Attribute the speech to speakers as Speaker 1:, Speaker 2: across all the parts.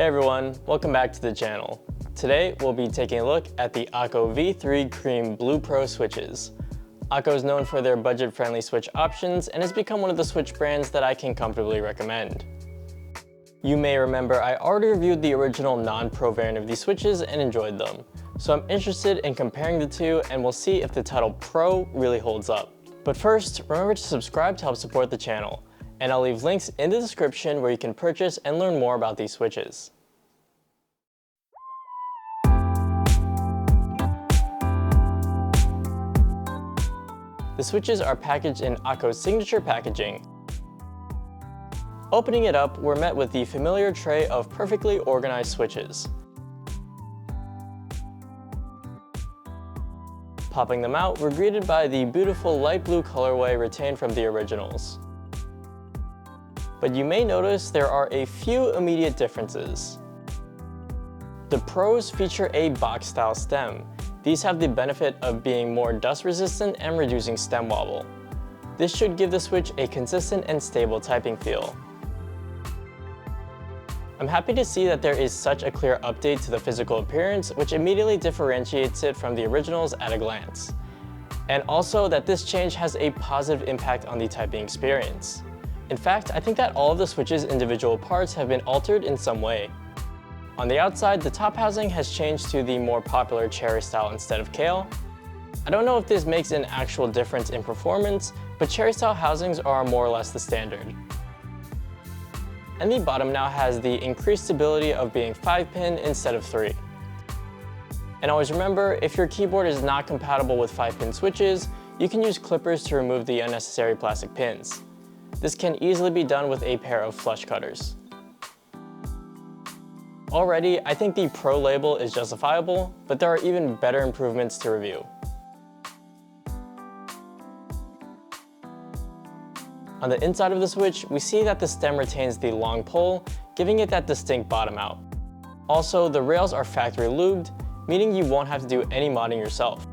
Speaker 1: Hey everyone, welcome back to the channel. Today we'll be taking a look at the Akko V3 Cream Blue Pro switches. Akko is known for their budget-friendly switch options and has become one of the switch brands that I can comfortably recommend. You may remember I already reviewed the original non-pro variant of these switches and enjoyed them, so I'm interested in comparing the two and we'll see if the Tactile Pro really holds up. But first, remember to subscribe to help support the channel, and I'll leave links in the description where you can purchase and learn more about these switches. The switches are packaged in Akko's signature packaging. Opening it up, we're met with the familiar tray of perfectly organized switches. Popping them out, we're greeted by the beautiful light blue colorway retained from the originals. But you may notice there are a few immediate differences. The Pros feature a box-style stem. These have the benefit of being more dust resistant and reducing stem wobble. This should give the switch a consistent and stable typing feel. I'm happy to see that there is such a clear update to the physical appearance, which immediately differentiates it from the originals at a glance. And also that this change has a positive impact on the typing experience. In fact, I think that all of the switch's individual parts have been altered in some way. On the outside, the top housing has changed to the more popular cherry style instead of kale. I don't know if this makes an actual difference in performance, but cherry style housings are more or less the standard. And the bottom now has the increased stability of being 5-pin instead of 3. And always remember, if your keyboard is not compatible with 5-pin switches, you can use clippers to remove the unnecessary plastic pins. This can easily be done with a pair of flush cutters. Already, I think the Pro label is justifiable, but there are even better improvements to review. On the inside of the switch, we see that the stem retains the long pole, giving it that distinct bottom out. Also, the rails are factory lubed, meaning you won't have to do any modding yourself.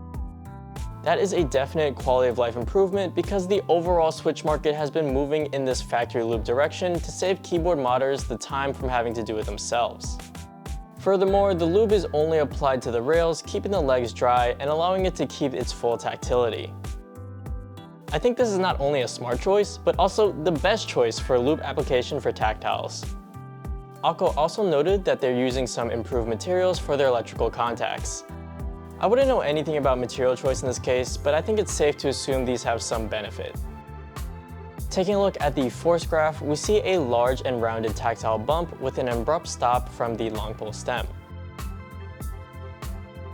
Speaker 1: That is a definite quality of life improvement because the overall switch market has been moving in this factory lube direction to save keyboard modders the time from having to do it themselves. Furthermore, the lube is only applied to the rails, keeping the legs dry and allowing it to keep its full tactility. I think this is not only a smart choice, but also the best choice for a lube application for tactiles. Akko also noted that they're using some improved materials for their electrical contacts. I wouldn't know anything about material choice in this case, but I think it's safe to assume these have some benefit. Taking a look at the force graph, we see a large and rounded tactile bump with an abrupt stop from the long pole stem.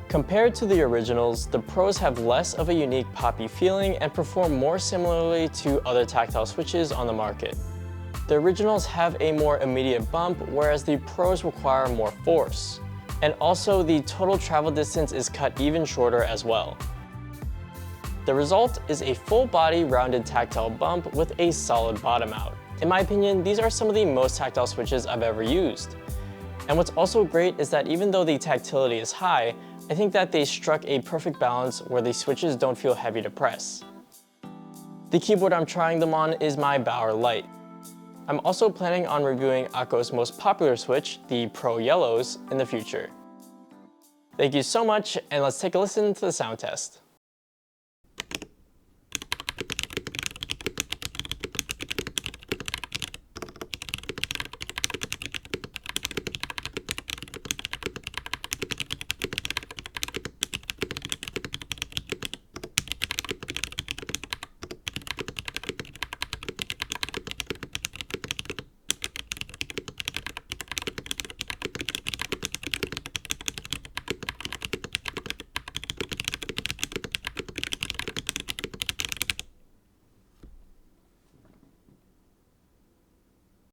Speaker 1: Compared to the originals, the Pros have less of a unique poppy feeling and perform more similarly to other tactile switches on the market. The originals have a more immediate bump, whereas the Pros require more force. And also, the total travel distance is cut even shorter as well. The result is a full-body rounded tactile bump with a solid bottom out. In my opinion, these are some of the most tactile switches I've ever used. And what's also great is that even though the tactility is high, I think that they struck a perfect balance where the switches don't feel heavy to press. The keyboard I'm trying them on is my Bauer Lite. I'm also planning on reviewing Akko's most popular switch, the Pro Yellows, in the future. Thank you so much, and let's take a listen to the sound test.